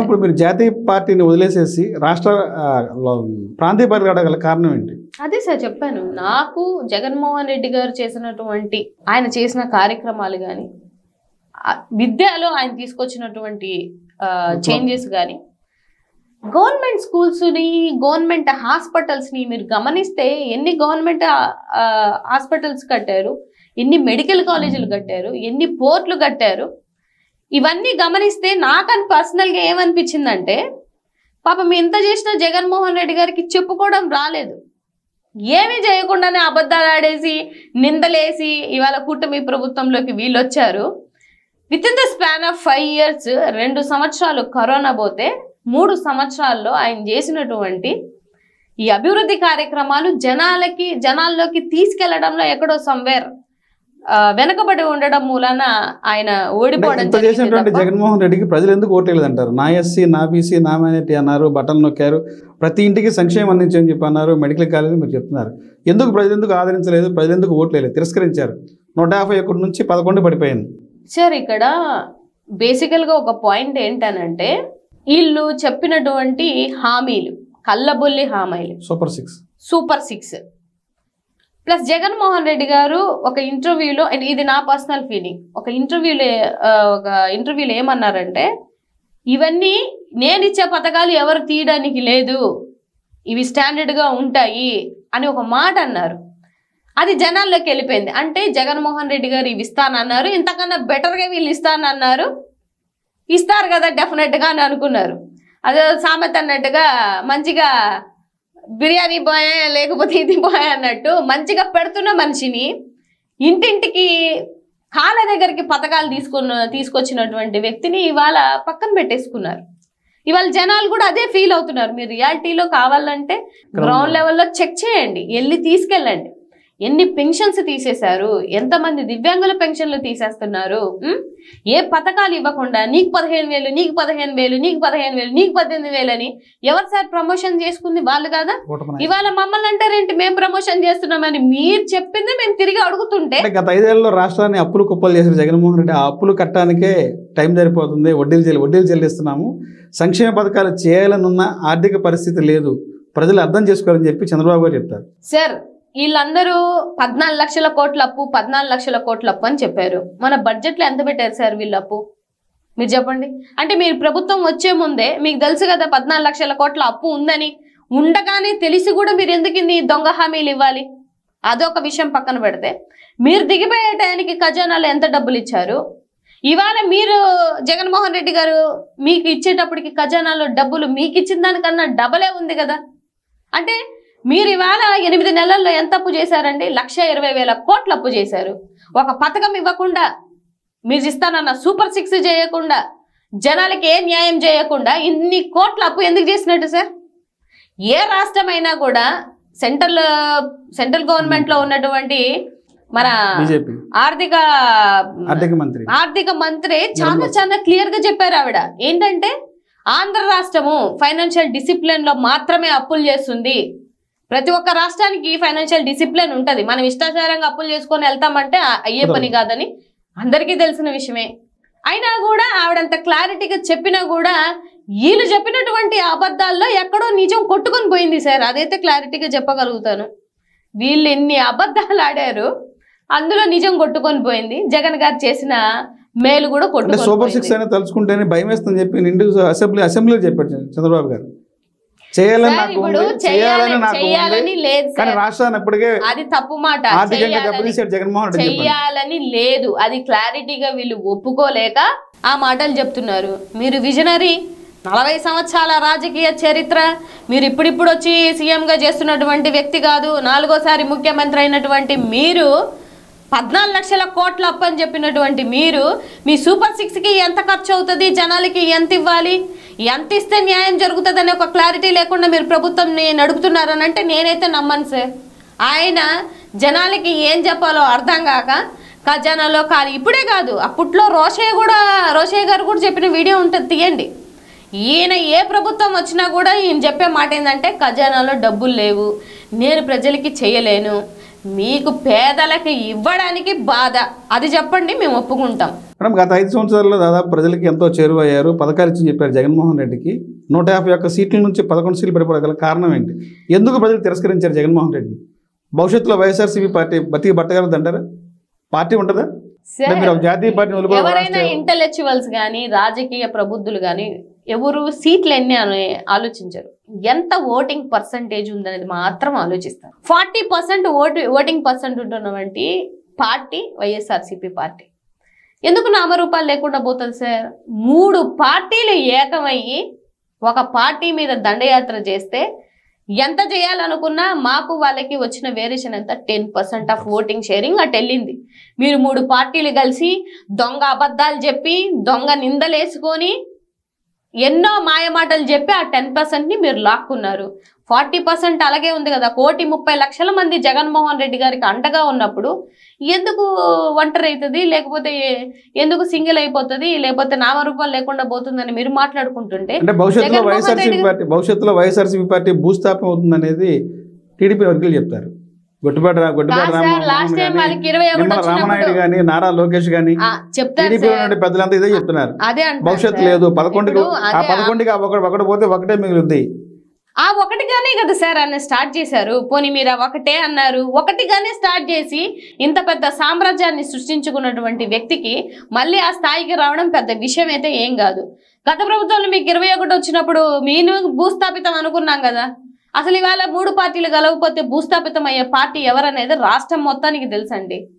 ఇప్పుడు మీరు జాతీయ పార్టీని వదిలేసేసి రాష్ట్ర ప్రాంతీయ పార్టీ గల కారణం ఏంటి? అదే సార్ చెప్పాను, నాకు జగన్మోహన్ రెడ్డి గారు చేసినటువంటి ఆయన చేసిన కార్యక్రమాలు కానీ, విద్యలో ఆయన తీసుకొచ్చినటువంటి చేంజెస్ కానీ, గవర్నమెంట్ స్కూల్స్ని, గవర్నమెంట్ హాస్పిటల్స్ని మీరు గమనిస్తే ఎన్ని గవర్నమెంట్ హాస్పిటల్స్ కట్టారు, ఎన్ని మెడికల్ కాలేజీలు కట్టారు, ఎన్ని పోర్ట్లు కట్టారు, ఇవన్నీ గమనిస్తే నాకని పర్సనల్గా ఏమనిపించిందంటే, పాపం ఎంత చేసినా జగన్మోహన్ రెడ్డి గారికి చెప్పుకోవడం రాలేదు. ఏమీ చేయకుండానే అబద్ధాలు ఆడేసి నిందలేసి ఇవాళ కూటమి ప్రభుత్వంలోకి వీళ్ళు వచ్చారు. With in the span of 5 years 2 సంవత్సరాలు కరోనా పోతే 3 సంవత్సరాల్లో ఆయన చేసినటువంటి ఈ అభివృద్ధి కార్యక్రమాలు జనాల్లోకి తీసుకెళ్లడంలో ఎక్కడో సమ్వేర్ వెనకబడి ఉండడం మూలన ఆయన ఓడిపోవడం. జగన్మోహన్ రెడ్డికి ప్రజలు ఎందుకు ఓట్లేదు అంటారు? నా ఎస్సీ, నా బీసీ, నా మైనారిటీ అన్నారు, బట్టలు నొక్కారు, ప్రతి ఇంటికి సంక్షేమం అందించని చెప్పి అన్నారు, మెడికల్ కాలేజ్ మీరు చెప్తున్నారు. ప్రజలు ఎందుకు ఆదరించలేదు, ప్రజలు ఎందుకు ఓట్లేదు, తిరస్కరించారు? 151 నుంచి 11 పడిపోయింది సార్. ఇక్కడ బేసికల్గా ఒక పాయింట్ ఏంటనంటే, వీళ్ళు చెప్పినటువంటి హామీలు కళ్ళబొల్లి హామీలు, super six plus Jaganmohan Reddy గారు ఒక ఇంటర్వ్యూలో, ఇది నా పర్సనల్ ఫీలింగ్, ఒక ఇంటర్వ్యూలో ఏమన్నారంటే, ఇవన్నీ నేను ఇచ్చే పథకాలు ఎవరు తీయడానికి లేదు, ఇవి స్టాండర్డ్గా ఉంటాయి అని ఒక మాట అన్నారు. అది జనాల్లోకి వెళ్ళిపోయింది. అంటే జగన్మోహన్ రెడ్డి గారు ఇవి ఇస్తానన్నారు, ఇంతకన్నా బెటర్గా వీళ్ళు ఇస్తానన్నారు, ఇస్తారు కదా డెఫినెట్గా అని అనుకున్నారు. అదే సామెత అన్నట్టుగా మంచిగా బిర్యానీ బాయ్ లేకపోతే ఇది బాయ్ అన్నట్టు మంచిగా పెడుతున్న మనిషిని ఇంటింటికి కాళ్ళ దగ్గరికి పథకాలు తీసుకొచ్చినటువంటి వ్యక్తిని ఇవాళ పక్కన పెట్టేసుకున్నారు. ఇవాళ జనాలు కూడా అదే ఫీల్ అవుతున్నారు. మీరు రియాలిటీలో కావాలంటే గ్రౌండ్ లెవెల్లో చెక్ చేయండి, వెళ్ళి తీసుకెళ్ళండి. ఎన్ని పెన్షన్స్ తీసేశారు, ఎంతమంది దివ్యాంగుల పెన్షన్లు తీసేస్తున్నారు, ఏ పథకాలు ఇవ్వకుండా నీకు 15,000, నీకు 15,000, నీకు 15,000, నీకు 18,000 అని ఎవరు సార్ ప్రమోషన్ చేసుకుంది? వాళ్ళు కాదా? ఇవాళ మమ్మల్ని అంటారేంటి మేము ప్రమోషన్ చేస్తున్నామని? మీరు చెప్పింది మేము తిరిగి అడుగుతుంటే, గత 5 ఏళ్లలో రాష్ట్రాన్ని అప్పులు కుప్పలు చేసిన జగన్మోహన్ రెడ్డి ఆ అప్పులు కట్టడానికే టైం సరిపోతుంది, వడ్డీలు చెల్లిస్తున్నాము, సంక్షేమ పథకాలు చేయాలనున్న ఆర్థిక పరిస్థితి లేదు, ప్రజలు అర్థం చేసుకోవాలని చెప్పి చంద్రబాబు గారు చెప్తారు. సార్ వీళ్ళందరూ 14 లక్షల కోట్ల అప్పు, 14 లక్షల కోట్ల అప్పు అని చెప్పారు. మన బడ్జెట్లో ఎంత పెట్టారు సార్ వీళ్ళ అప్పు? మీరు చెప్పండి. అంటే మీరు ప్రభుత్వం వచ్చే ముందే మీకు తెలుసు కదా 14 లక్షల కోట్ల అప్పు ఉందని, ఉండగానే తెలిసి కూడా మీరు ఎందుకు ఇన్ని దొంగ హామీలు ఇవ్వాలి? అదొక విషయం పక్కన పెడితే, మీరు దిగిపోయే టైంకి ఖజానాలో ఎంత డబ్బులు ఇచ్చారు? ఇవాళ మీరు జగన్మోహన్ రెడ్డి గారు మీకు ఇచ్చేటప్పటికి ఖజానాలో డబ్బులు మీకు ఇచ్చిన దానికన్నా డబలే ఉంది కదా. అంటే మీరు ఇవాళ 8 నెలల్లో ఎంత అప్పు చేశారండి? 1,20,000 కోట్ల అప్పు చేశారు. ఒక పథకం ఇవ్వకుండా, మీరు ఇస్తానన్న సూపర్ 6 చేయకుండా, జనాలకి ఏ న్యాయం చేయకుండా ఇన్ని కోట్ల అప్పు ఎందుకు చేసినట్టు సార్? ఏ రాష్ట్రమైనా కూడా సెంట్రల్ గవర్నమెంట్ లో ఉన్నటువంటి మన ఆర్థిక మంత్రి చాలా క్లియర్ గా చెప్పారు. ఆవిడ ఏంటంటే, ఆంధ్ర రాష్ట్రము ఫైనాన్షియల్ డిసిప్లిన్ లో మాత్రమే అప్పులు చేస్తుంది. ప్రతి ఒక్క రాష్ట్రానికి ఫైనాన్షియల్ డిసిప్లిన్ ఉంటుంది. మనం ఇష్టాచారంగా అప్పులు చేసుకొని వెళ్తామంటే అయ్యే పని కాదని అందరికీ తెలిసిన విషయమే. అయినా కూడా ఆవిడంత క్లారిటీగా చెప్పినా కూడా వీళ్ళు చెప్పినటువంటి అబద్ధాల్లో ఎక్కడో నిజం కొట్టుకొని పోయింది సార్. అదైతే క్లారిటీగా చెప్పగలుగుతాను. వీళ్ళు ఎన్ని అబద్ధాలు ఆడారు, అందులో నిజం కొట్టుకొని పోయింది. జగన్ గారు చేసిన మేలు కూడా కొట్టుకొని సూపర్ 6 అని తలుచుకుంటేనే భయం వేస్తుందని చెప్పి నిండు అసెంబ్లీలో చెప్పారు చంద్రబాబు గారు. చేయాలని లేదు, అది తప్పు మాట. చెయ్యాలని లేదు, అది క్లారిటీగా వీళ్ళు ఒప్పుకోలేక ఆ మాటలు చెప్తున్నారు. మీరు విజనరీ, 40 సంవత్సరాల రాజకీయ చరిత్ర, మీరు ఇప్పుడిప్పుడు వచ్చి సీఎంగా చేస్తున్నటువంటి వ్యక్తి కాదు. 4వ ముఖ్యమంత్రి అయినటువంటి మీరు 14 లక్షల కోట్ల అప్పు అని చెప్పినటువంటి మీరు మీ సూపర్ 6కి ఎంత ఖర్చు అవుతుంది, జనాలకి ఎంత ఇవ్వాలి, ఎంత ఇస్తే న్యాయం జరుగుతుందని ఒక క్లారిటీ లేకుండా మీరు ప్రభుత్వంని నడుపుతున్నారని అంటే నేనైతే నమ్మను సార్. ఆయన జనాలకి ఏం చెప్పాలో అర్థం కాక ఖజానాలో ఖాళీ. ఇప్పుడే కాదు, అప్పట్లో రోషయ్య గారు కూడా చెప్పిన వీడియో ఉంటుంది, తీయండి. ఈయన ఏ ప్రభుత్వం వచ్చినా కూడా ఈయన చెప్పే మాట ఏంటంటే, ఖజానాలో డబ్బులు లేవు, నేను ప్రజలకి చేయలేను, మీకు పేదలకి ఇవ్వడానికి బాధ, అది చెప్పండి మేము ఒప్పుకుంటాం. మేడం గత 5 సంవత్సరాల్లో దాదాపు ప్రజలకి ఎంతో చేరువయ్యారు, పథకాలు ఇచ్చి చెప్పారు జగన్మోహన్ రెడ్డికి. 151 సీట్ల నుంచి 11 సీట్లు పడిపోగల కారణం ఏంటి? ఎందుకు ప్రజలు తిరస్కరించారు జగన్మోహన్ రెడ్డిని? భవిష్యత్తులో వైఎస్ఆర్సీపీ పార్టీ బతికి బట్టగలదు అంటారా? పార్టీ ఉంటుందా? మీరు జాతీయ పార్టీ ఎవరైనా ఇంటలెక్చువల్స్ కానీ రాజకీయ ప్రబుద్ధులు కానీ ఎవరు సీట్లు ఎన్ని అని ఆలోచించరు, ఎంత ఓటింగ్ పర్సంటేజ్ ఉందనేది మాత్రం ఆలోచిస్తారు. 40% ఓటింగ్ పర్సెంట్ ఉన్నటువంటి పార్టీ వైఎస్ఆర్సీపీ పార్టీ. ఎందుకు నామరూపాలు లేకుండా పోతుంది సార్? 3 పార్టీలు ఏకమయ్యి ఒక పార్టీ మీద దండయాత్ర చేస్తే ఎంత చేయాలనుకున్నా మాకు వాళ్ళకి వచ్చిన వేరియేషన్ ఎంత? 10% ఆఫ్ ఓటింగ్ షేరింగ్ అటు వెళ్ళింది. మీరు 3 పార్టీలు కలిసి దొంగ అబద్ధాలు చెప్పి దొంగ నిందలేసుకొని ఎన్నో మాయమాటలు చెప్పి ఆ 10%ని మీరు లాక్కున్నారు. 40% అలాగే ఉంది కదా. 1,30,00,000 మంది జగన్మోహన్ రెడ్డి గారికి అండగా ఉన్నప్పుడు ఎందుకు ఒంటరి అవుతుంది, లేకపోతే ఎందుకు సింగిల్ అయిపోతుంది, లేకపోతే నామరూపాలు లేకుండా పోతుందని మీరు మాట్లాడుకుంటుంటే భవిష్యత్తులో వైఎస్ఆర్సీపీ పార్టీ భూస్థాపన అవుతుంది అనేది టీడీపీ వర్గాలు చెప్తారు. రామనాయుడు గాని నారా లోకేష్ గాని పెద్దలంతా ఇదే చెప్తున్నారు. భవిష్యత్తు లేదు, 11కి ఒకటి పోతే ఒకటే మిగులుద్ది. ఆ ఒకటిగానే కదా సార్ అన్న స్టార్ట్ చేశారు. పోనీ మీరు ఒకటే అన్నారు, ఒకటిగానే స్టార్ట్ చేసి ఇంత పెద్ద సామ్రాజ్యాన్ని సృష్టించుకున్నటువంటి వ్యక్తికి మళ్ళీ ఆ స్థాయికి రావడం పెద్ద విషయం అయితే ఏం కాదు. గత ప్రభుత్వంలో మీకు 21 వచ్చినప్పుడు మీరు భూస్థాపితం అనుకున్నాం కదా. అసలు ఇవాళ 3 పార్టీలు కలవకపోతే భూస్థాపితం అయ్యే పార్టీ ఎవరనేది రాష్ట్రం మొత్తానికి తెలుసండి.